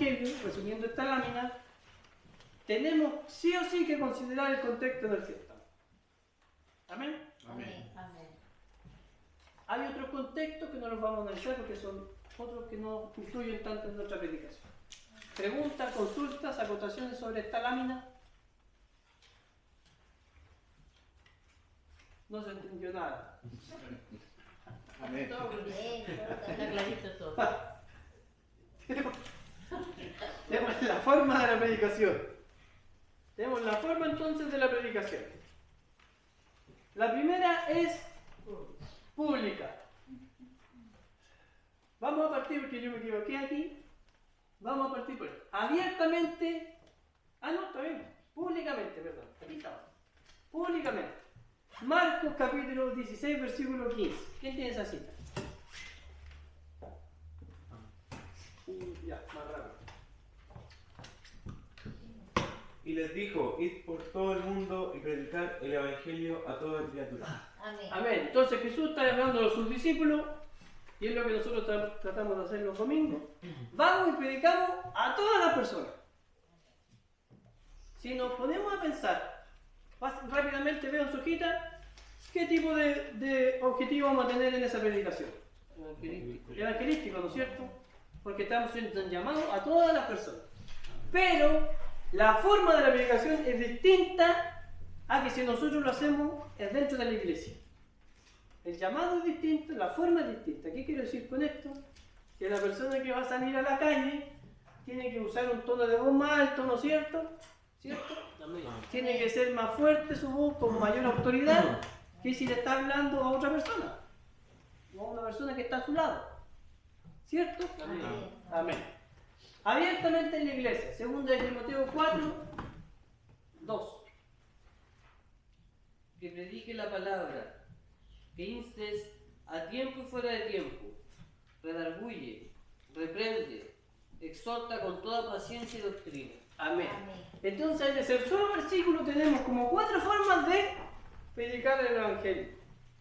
Evangelio, resumiendo esta lámina, tenemos sí o sí que considerar el contexto en el que estamos. ¿Amén? Amén. Hay otros contextos que no los vamos a analizar porque son otros que no influyen tanto en nuestra predicación. Preguntas, consultas, acotaciones sobre esta lámina. No se entendió nada. Amén. Todo muy bien, está clarito todo. Tenemos la forma de la predicación. Tenemos la forma entonces de la predicación. La primera es pública. Vamos a partir, porque yo me equivoqué aquí. Vamos a partir por esto. Abiertamente. No, está bien. Públicamente, perdón. Aquí estamos. Públicamente. Marcos capítulo 16, versículo 15. ¿Quién tiene esa cita? Ya, más rápido. Y les dijo, id por todo el mundo y predicad el evangelio a toda criatura. Amén. Amén. Entonces Jesús está hablando a sus discípulos, y es lo que nosotros tratamos de hacer los domingos. Vamos y predicamos a todas las personas. Si nos ponemos a pensar, rápidamente veo en su hojita, ¿qué tipo de objetivo vamos a tener en esa predicación? Evangelístico, ¿no es cierto? Porque estamos siendo llamados a todas las personas. Pero la forma de la predicación es distinta a que si nosotros lo hacemos dentro de la iglesia. El llamado es distinto, la forma es distinta. ¿Qué quiero decir con esto? Que la persona que va a salir a la calle tiene que usar un tono de voz más alto, ¿no es cierto? ¿Cierto? Tiene que ser más fuerte su voz, con mayor autoridad, que si le está hablando a otra persona. O a una persona que está a su lado. ¿Cierto? Amén. Amén. Abiertamente en la iglesia. Segunda de Timoteo 4, 2. Que predique la palabra, que instes a tiempo y fuera de tiempo, redarguye, reprende, exhorta con toda paciencia y doctrina. Amén. Amén. Entonces en ese solo versículo tenemos como 4 formas de predicar el evangelio.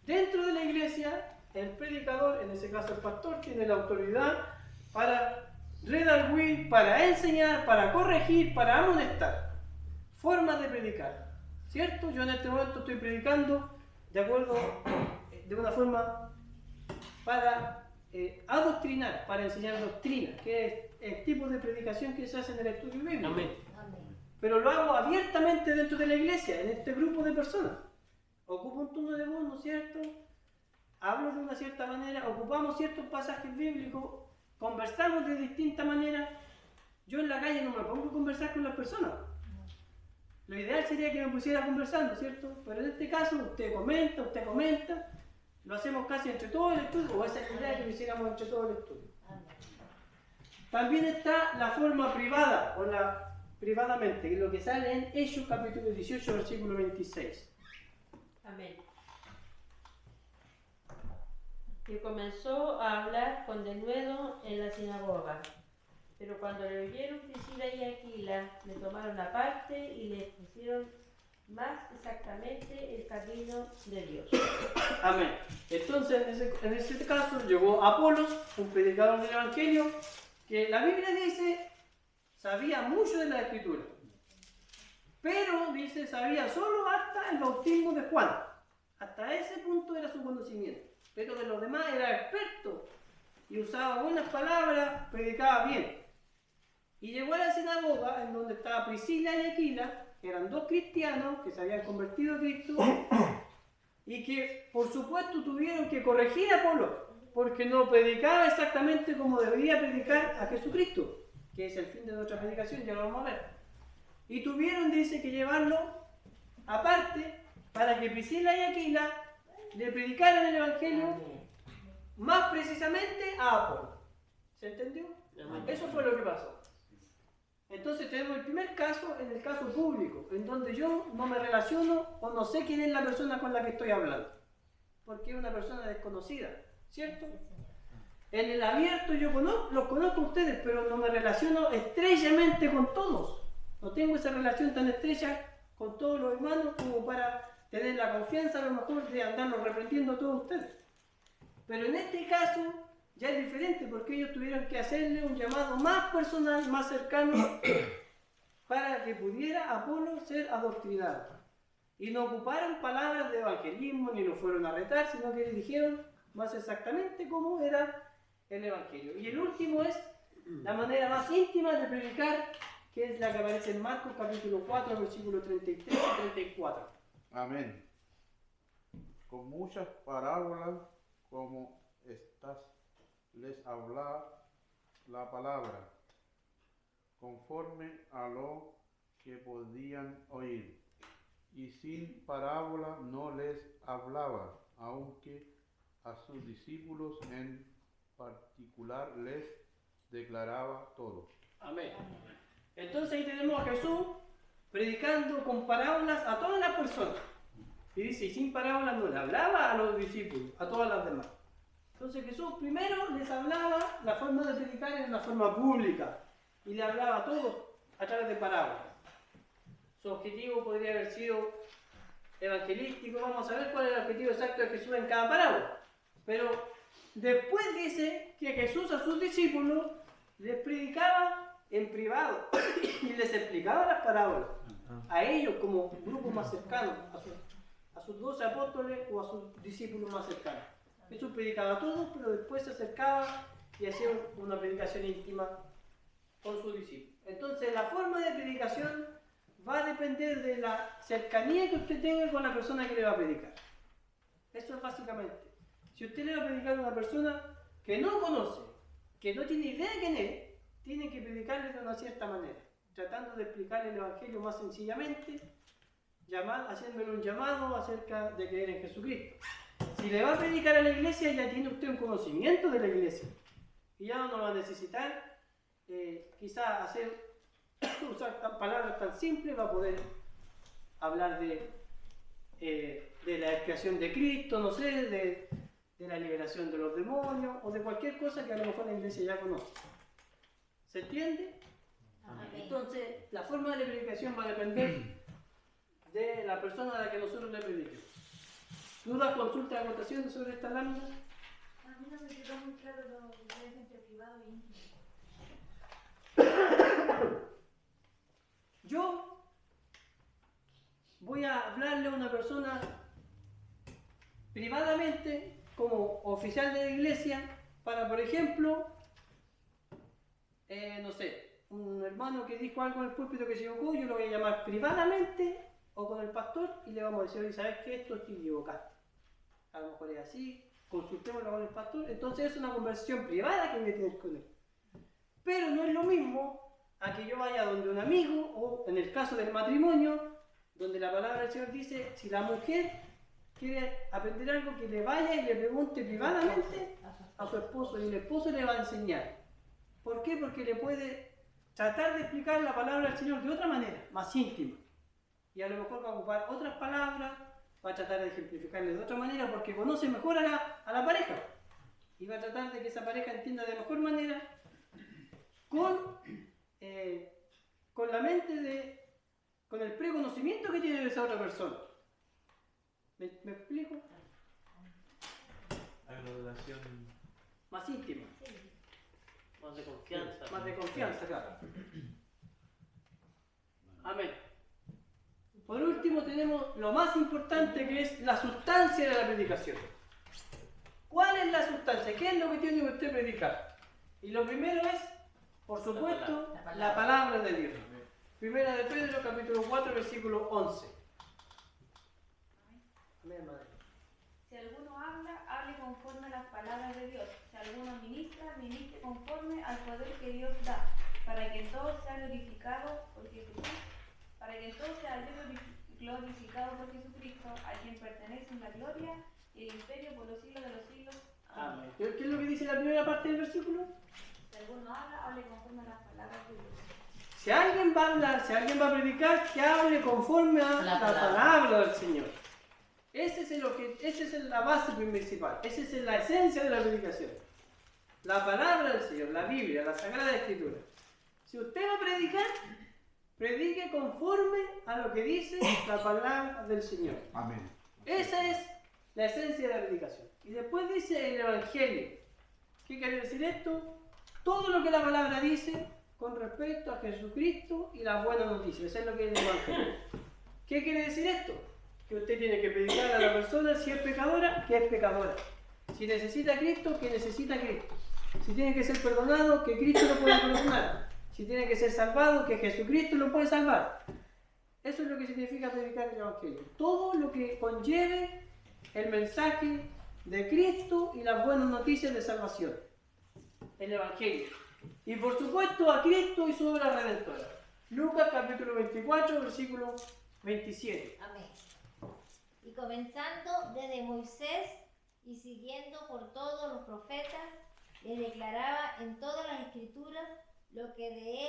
Dentro de la iglesia, el predicador, en ese caso el pastor, tiene la autoridad para redarguir, para enseñar, para corregir, para amonestar. Formas de predicar. ¿Cierto? Yo en este momento estoy predicando de acuerdo, de una forma para adoctrinar, para enseñar doctrina, que es el tipo de predicación que se hace en el estudio bíblico. Amén. Amén. Pero lo hago abiertamente dentro de la iglesia, en este grupo de personas. Ocupo un tono de voz, ¿no es cierto? Hablo de una cierta manera, ocupamos ciertos pasajes bíblicos, conversamos de distinta manera. Yo en la calle no me pongo a conversar con las personas. Lo ideal sería que me pusiera a conversar, ¿no es cierto? Pero en este caso, usted comenta, lo hacemos casi entre todo el estudio, o esa es la idea que lo hiciéramos entre todo el estudio. Amén. También está la forma privada, o la privadamente, que es lo que sale en Hechos capítulo 18, versículo 26. Amén. Y comenzó a hablar con denuedo en la sinagoga. Pero cuando le oyeron Priscila y Aquila, le tomaron aparte y le pusieron más exactamente el camino de Dios. Amén. Entonces, en ese caso, llegó Apolos, un predicador del Evangelio, que la Biblia dice, sabía mucho de la Escritura. Pero, dice, sabía solo hasta el bautismo de Juan. Hasta ese punto era su conocimiento. Pero de los demás era experto. Y usaba buenas palabras, predicaba bien. Y llegó a la sinagoga, en donde estaba Priscila y Aquila, que eran 2 cristianos que se habían convertido a Cristo, y que, por supuesto, tuvieron que corregir a Apolos, porque no predicaba exactamente como debería predicar a Jesucristo, que es el fin de nuestra predicación, ya lo vamos a ver. Y tuvieron, dice, que llevarlo aparte para que Priscila y Aquila le predicaran el Evangelio más precisamente a Apolos. ¿Se entendió? Eso fue lo que pasó. Entonces tenemos el primer caso, en el caso público, en donde yo no me relaciono o no sé quién es la persona con la que estoy hablando, porque es una persona desconocida, ¿cierto? En el abierto yo los conozco a ustedes, pero no me relaciono estrechamente con todos. No tengo esa relación tan estrecha con todos los hermanos como para tener la confianza a lo mejor de andarlos reprendiendo a todos ustedes. Pero en este caso ya es diferente porque ellos tuvieron que hacerle un llamado más personal, más cercano, para que pudiera Apolo ser adoctrinado. Y no ocuparon palabras de evangelismo ni lo fueron a retar, sino que le dijeron más exactamente cómo era el evangelio. Y el último es la manera más íntima de predicar, que es la que aparece en Marcos capítulo 4, versículos 33 y 34. Amén. Con muchas parábolas como estas les habla la palabra, conforme a lo que podían oír. Y sin parábola no les hablaba, aunque a sus discípulos en particular les declaraba todo. Amén. Entonces ahí tenemos a Jesús predicando con parábolas a todas las personas. Y dice, y sin parábolas no le hablaba a los discípulos, a todas las demás. Entonces Jesús primero les hablaba, la forma de predicar era una forma pública, y le hablaba a todos a través de parábolas. Su objetivo podría haber sido evangelístico, vamos a ver cuál es el objetivo exacto de Jesús en cada parábola. Pero después dice que Jesús a sus discípulos les predicaba en privado y les explicaba las parábolas a ellos como grupo más cercano, a sus 12 apóstoles o a sus discípulos más cercanos. Jesús predicaba a todos, pero después se acercaba y hacía una predicación íntima con sus discípulos. Entonces la forma de predicación va a depender de la cercanía que usted tenga con la persona que le va a predicar. Eso es básicamente. Si usted le va a predicar a una persona que no conoce, que no tiene idea de quién es, tiene que predicarle de una cierta manera, tratando de explicarle el evangelio más sencillamente, haciéndole un llamado acerca de creer en Jesucristo. Si le va a predicar a la iglesia, ya tiene usted un conocimiento de la iglesia y ya no va a necesitar quizás usar palabras tan simples, va a poder hablar de la expiación de Cristo, no sé, de la liberación de los demonios o de cualquier cosa que a lo mejor la iglesia ya conoce. ¿Se entiende? Amén. Entonces, la forma de predicación va a depender de la persona a la que nosotros le prediquemos. ¿Dudas, consultas, anotaciones sobre esta lámina? A mí no me quedó muy claro lo que es entre privado y íntimo. Yo voy a hablarle a una persona privadamente como oficial de la iglesia para, por ejemplo, no sé, un hermano que dijo algo en el púlpito que se equivocó, yo lo voy a llamar privadamente o con el pastor y le vamos a decir, oye, ¿sabes qué? Esto te equivocaste. A lo mejor es así, consultémoslo con el pastor. Entonces es una conversación privada que voy a tener con él. Pero no es lo mismo a que yo vaya donde un amigo o en el caso del matrimonio, donde la palabra del Señor dice, si la mujer quiere aprender algo, que le vaya y le pregunte privadamente a su esposo y el esposo le va a enseñar. ¿Por qué? Porque le puede tratar de explicar la palabra del Señor de otra manera, más íntima. Y a lo mejor va a ocupar otras palabras, va a tratar de ejemplificarle de otra manera porque conoce mejor a la pareja. Y va a tratar de que esa pareja entienda de mejor manera con la mente con el preconocimiento que tiene de esa otra persona. ¿Me explico? Hay una relación Más íntima. Más de confianza. Más de confianza, claro. Amén. Por último tenemos lo más importante, que es la sustancia de la predicación. ¿Cuál es la sustancia? ¿Qué es lo que tiene que usted predicar? Y lo primero es, por supuesto, la palabra de Dios. Primera de Pedro, capítulo 4, versículo 11. Amén, madre. Si alguno habla, hable conforme a las palabras de Dios. Si alguno ministra, ministre conforme al poder que Dios da, para que todo sea glorificado por Jesucristo, por Jesucristo, a quien pertenecen la gloria y el imperio por los siglos de los siglos. Amén. ¿Qué es lo que dice la primera parte del versículo? Si alguno habla, hable conforme a las palabras de Dios. Si alguien va a hablar, si alguien va a predicar, que hable conforme a la palabra del Señor. Esa es la base principal, esa es la esencia de la predicación. La palabra del Señor, la Biblia, la Sagrada Escritura. Si usted va a predicar, predique conforme a lo que dice la palabra del Señor. Amén. Esa es la esencia de la predicación. Y después dice el Evangelio. ¿Qué quiere decir esto? Todo lo que la palabra dice con respecto a Jesucristo y las buenas noticias. Eso es lo que es el Evangelio. ¿Qué quiere decir esto? Que usted tiene que predicar a la persona, si es pecadora, que es pecadora. Si necesita a Cristo, que necesita a Cristo. Si tiene que ser perdonado, que Cristo lo puede perdonar. Si tiene que ser salvado, que Jesucristo lo puede salvar. Eso es lo que significa predicar el Evangelio. Todo lo que conlleve el mensaje de Cristo y las buenas noticias de salvación. El Evangelio. Y por supuesto a Cristo y su obra redentora. Lucas capítulo 24, versículo 27. Amén. Y comenzando desde Moisés y siguiendo por todos los profetas, les declaraba en todas las escrituras lo que de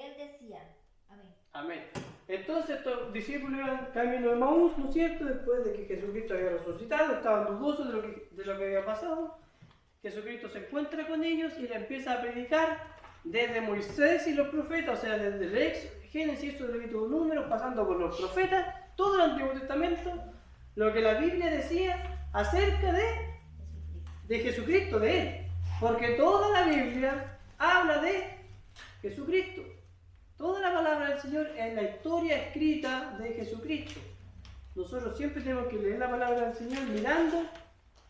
él decían. Amén. Amén. Entonces estos discípulos iban camino de Maús, ¿no es cierto? Después de que Jesucristo había resucitado, estaban dudosos de lo que había pasado. Jesucristo se encuentra con ellos y le empieza a predicar desde Moisés y los profetas, o sea, desde el Génesis, Levítico, Números, pasando por los profetas, todo el Antiguo Testamento, lo que la Biblia decía acerca de Jesucristo, de Él. Porque toda la Biblia habla de Jesucristo. Toda la palabra del Señor es la historia escrita de Jesucristo. Nosotros siempre tenemos que leer la palabra del Señor mirando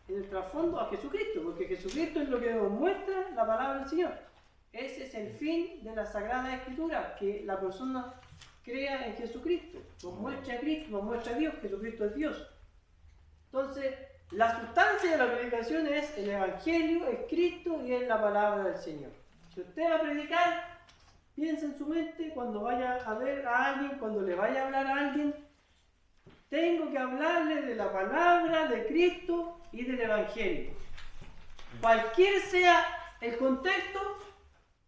en el trasfondo a Jesucristo, porque Jesucristo es lo que nos muestra la palabra del Señor. Ese es el fin de la Sagrada Escritura, que la persona crea en Jesucristo, nos muestra a Cristo, nos muestra a Dios, Jesucristo es Dios. Entonces, la sustancia de la predicación es el Evangelio, es Cristo y es la palabra del Señor. Si usted va a predicar, piensa en su mente cuando vaya a ver a alguien, cuando le vaya a hablar a alguien, tengo que hablarle de la palabra de Cristo y del Evangelio. Cualquier sea el contexto,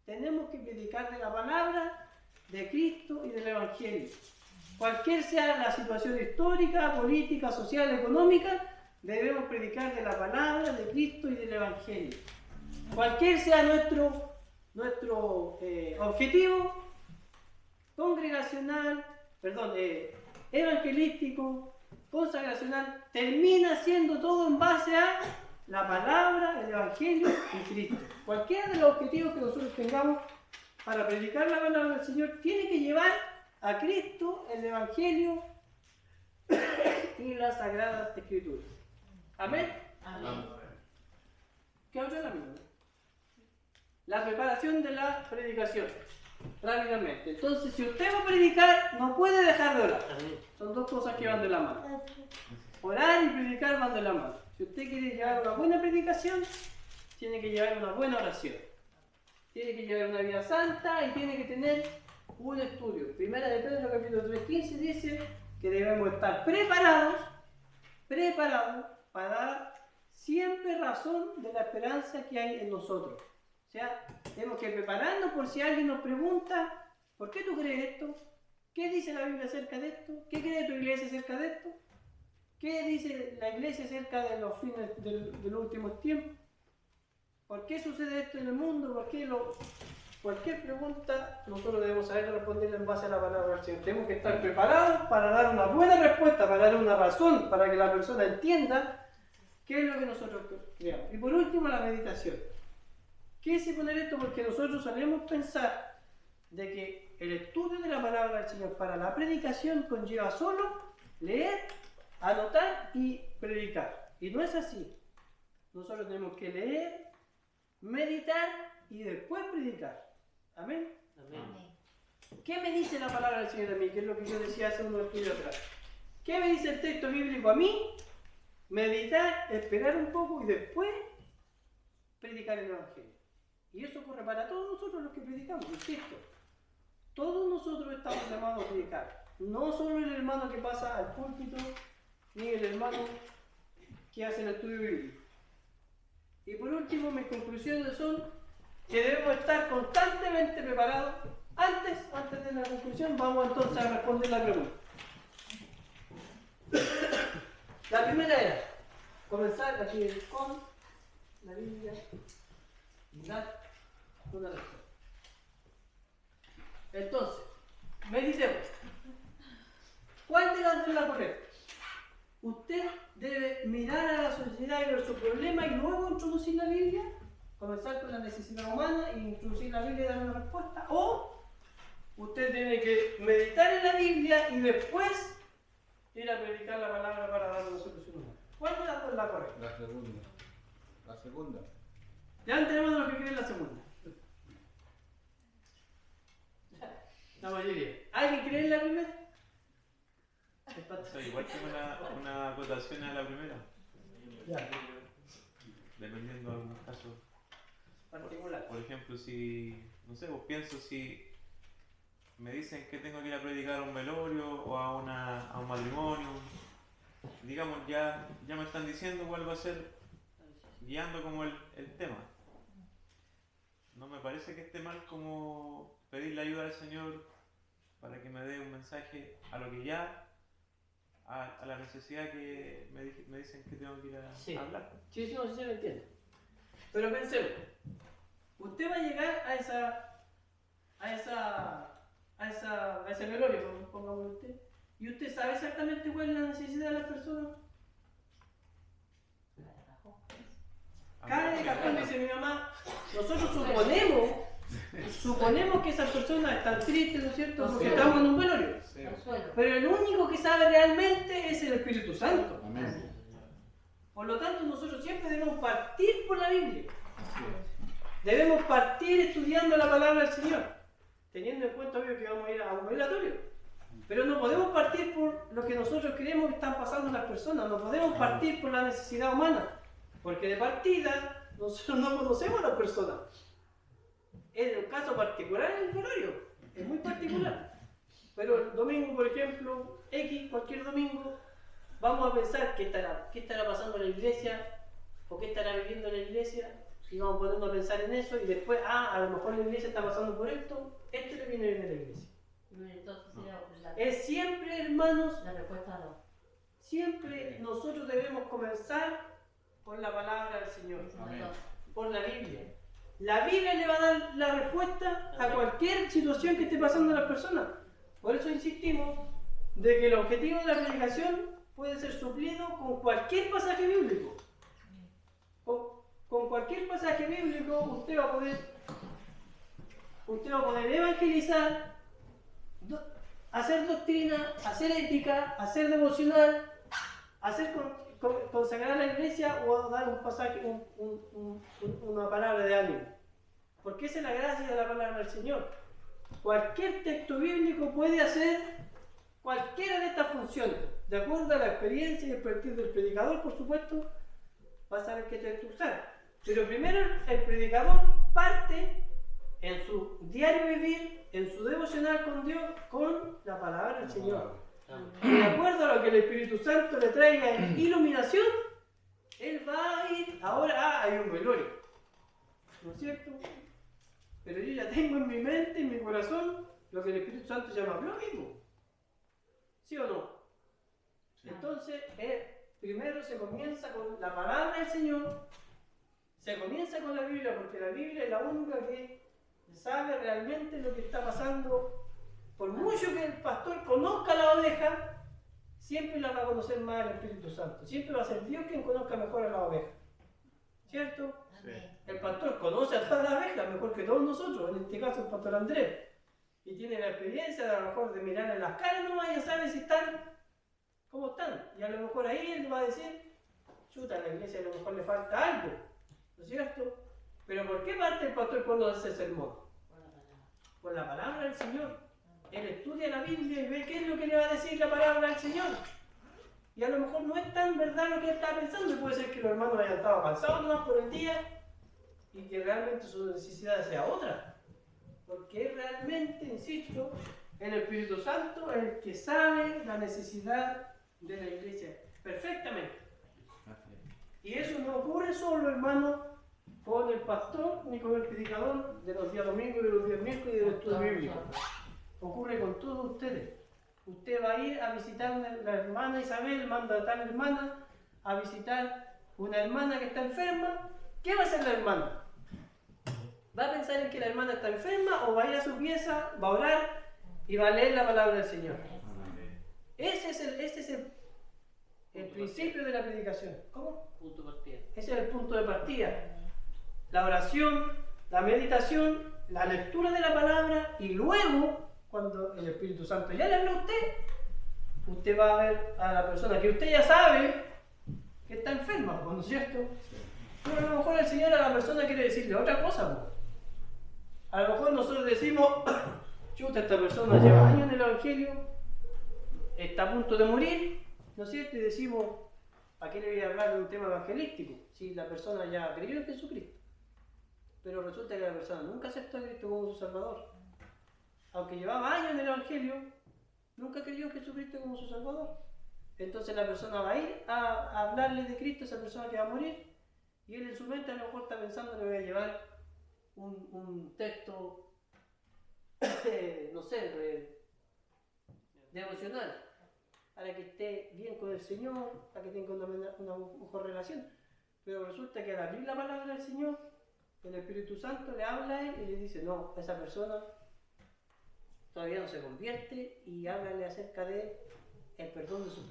tenemos que predicar de la palabra de Cristo y del Evangelio. Cualquier sea la situación histórica, política, social, económica, debemos predicar de la palabra de Cristo y del Evangelio. Cualquier sea nuestro objetivo congregacional, evangelístico, consagracional, termina siendo todo en base a la palabra, el Evangelio y Cristo. Cualquiera de los objetivos que nosotros tengamos para predicar la palabra del Señor tiene que llevar a Cristo, el Evangelio y las Sagradas Escrituras. Amén. Amén. ¿Qué otra es la misma? La preparación de la predicación. Rápidamente. Entonces, si usted va a predicar, no puede dejar de orar. Son dos cosas que van de la mano. Orar y predicar van de la mano. Si usted quiere llevar una buena predicación, tiene que llevar una buena oración. Tiene que llevar una vida santa y tiene que tener un estudio. Primera de Pedro, capítulo 3:15, dice que debemos estar preparados para dar siempre razón de la esperanza que hay en nosotros. O sea, tenemos que prepararnos por si alguien nos pregunta, ¿por qué tú crees esto? ¿Qué dice la Biblia acerca de esto? ¿Qué cree tu iglesia acerca de esto? ¿Qué dice la iglesia acerca de los fines de los últimos tiempos? ¿Por qué sucede esto en el mundo? Cualquier pregunta nosotros debemos saber responderla en base a la palabra del Señor. Tenemos que estar preparados para dar una buena respuesta, para dar una razón, para que la persona entienda qué es lo que nosotros creamos. Y por último, la meditación. Quise poner esto porque nosotros solemos pensar de que el estudio de la palabra del Señor para la predicación conlleva solo leer, anotar y predicar. Y no es así. Nosotros tenemos que leer, meditar y después predicar. Amén. Amén. ¿Qué me dice la palabra del Señor a mí? Que es lo que yo decía hace unos estudios atrás. ¿Qué me dice el texto bíblico a mí? Meditar, esperar un poco y después predicar el Evangelio. Y eso ocurre para todos nosotros los que predicamos, insisto. Todos nosotros estamos llamados a predicar. No solo el hermano que pasa al púlpito, ni el hermano que hace el estudio bíblico. Y por último, mis conclusiones son que debemos estar constantemente preparados. Antes de la conclusión, vamos entonces a responder la pregunta. La primera era comenzar aquí con la Biblia y dar una respuesta. Entonces, meditemos. ¿Cuál de las dos es la correcta? Usted debe mirar a la sociedad y ver su problema y luego introducir la Biblia, comenzar con la necesidad humana y introducir la Biblia y dar una respuesta, o usted tiene que meditar en la Biblia y después ir a predicar la palabra para dar una solución humana. ¿Cuál de las dos es la correcta? La segunda. La segunda. Ya entendemos lo que cree la segunda. La mayoría. ¿Alguien cree en la primera? O sea, igual que una acotación a la primera, Ya, dependiendo de algunos casos. particular. Por ejemplo, si, no sé, pues pienso si me dicen que tengo que ir a predicar a un velorio o a un matrimonio, digamos, ya me están diciendo cuál va a ser, guiando como el tema. No me parece que esté mal como pedirle ayuda al Señor para que me dé un mensaje a lo que ya, a la necesidad que me dicen que tengo que ir Sí. a hablar. Sí, sí, no, sí se me entiende. Pero pensemos, usted va a llegar a ese velorio, pongámoslo usted, y usted sabe exactamente cuál es la necesidad de la persona. Cara de cajón, dice mi mamá, nosotros suponemos que esas personas están tristes, ¿no es cierto? Porque estamos en un velorio. Pero el único que sabe realmente es el Espíritu Santo. Amén. Por lo tanto, nosotros siempre debemos partir por la Biblia. Debemos partir estudiando la palabra del Señor, teniendo en cuenta, obvio, que vamos a ir a un velatorio. Pero no podemos partir por lo que nosotros creemos que están pasando las personas, no podemos partir por la necesidad humana, porque de partida nosotros no conocemos a las personas. En el caso particular es el velorio, es muy particular. Pero el domingo, por ejemplo, cualquier domingo, vamos a pensar qué estará pasando en la iglesia, o qué estará viviendo en la iglesia, y vamos poniendo a pensar en eso, y después, a lo mejor la iglesia está pasando por esto le viene bien a la iglesia. Entonces sería Es siempre, hermanos, la respuesta no. siempre nosotros debemos comenzar por la palabra del Señor, Amén. por la Biblia. La Biblia le va a dar la respuesta a cualquier situación que esté pasando a las personas. Por eso insistimos de que el objetivo de la predicación puede ser suplido con cualquier pasaje bíblico. Con cualquier pasaje bíblico usted va a poder evangelizar, hacer doctrina, hacer ética, hacer devocional, hacer consagrar a la iglesia o dar un pasaje, una palabra de ánimo. Porque esa es la gracia de la palabra del Señor. Cualquier texto bíblico puede hacer cualquiera de estas funciones, de acuerdo a la experiencia y el perfil del predicador, por supuesto, va a saber qué texto usar. Pero primero el predicador parte en su diario vivir, en su devocional con Dios, con la palabra del Señor. Y de acuerdo a lo que el Espíritu Santo le traiga en iluminación, él va a ir, ahora hay un velorio, ¿no es cierto? Pero yo ya tengo en mi mente, en mi corazón, lo que el Espíritu Santo llama prójimo. ¿Sí o no? Entonces, primero se comienza con la palabra del Señor, se comienza con la Biblia, porque la Biblia es la única que sabe realmente lo que está pasando. Por mucho que el pastor conozca la oveja, siempre la va a conocer más el Espíritu Santo. Siempre va a ser Dios quien conozca mejor a la oveja. ¿Cierto? El pastor conoce a todas las ovejas mejor que todos nosotros, en este caso el pastor Andrés. Y tiene la experiencia de a lo mejor de mirar en las caras nomás, ya sabe si están, cómo están. Y a lo mejor ahí él va a decir, chuta, a la iglesia a lo mejor le falta algo. ¿No es cierto? Pero ¿por qué parte el pastor cuando hace el sermón? Por la palabra del Señor. Él estudia la Biblia y ve qué es lo que le va a decir la palabra del Señor. Y a lo mejor no es tan verdad lo que él está pensando. Puede ser que los hermanos hayan estado cansados nomás por el día y que realmente su necesidad sea otra. Porque es realmente, insisto, el Espíritu Santo el que sabe la necesidad de la iglesia perfectamente. Y eso no ocurre solo, hermano, con el pastor ni con el predicador de los días domingos y de los días miércoles y del estudio bíblico. Ocurre con todos ustedes. Usted va a ir a visitar a la hermana Isabel, manda a tal hermana a visitar una hermana que está enferma. ¿Qué va a hacer la hermana? ¿Va a pensar en que la hermana está enferma o va a ir a su pieza, va a orar y va a leer la palabra del Señor? Ese es el Punto principio de la predicación. ¿Cómo? Punto partida. Ese es el punto de partida. La oración, la meditación, la lectura de la palabra y luego, cuando el Espíritu Santo ya le habla a usted va a ver a la persona que usted ya sabe que está enferma, ¿no es cierto? Pero a lo mejor el Señor a la persona quiere decirle otra cosa, ¿no? A lo mejor nosotros decimos, chuta, esta persona lleva años en el Evangelio, está a punto de morir, ¿no es cierto? Y decimos, ¿a qué le voy a hablar de un tema evangelístico? Si la persona ya creyó en Jesucristo. Pero resulta que la persona nunca aceptó a Cristo como su Salvador. Aunque llevaba años en el Evangelio, nunca creyó en Jesucristo como su Salvador. Entonces la persona va a ir a hablarle de Cristo a esa persona que va a morir, y él en su mente a lo mejor está pensando, le voy a llevar un texto, no sé, devocional, para que esté bien con el Señor, para que tenga una mejor relación. Pero resulta que al abrir la palabra del Señor, el Espíritu Santo le habla a él y le dice, no, esa persona todavía no se convierte, y háblale acerca de el perdón de sus pecados.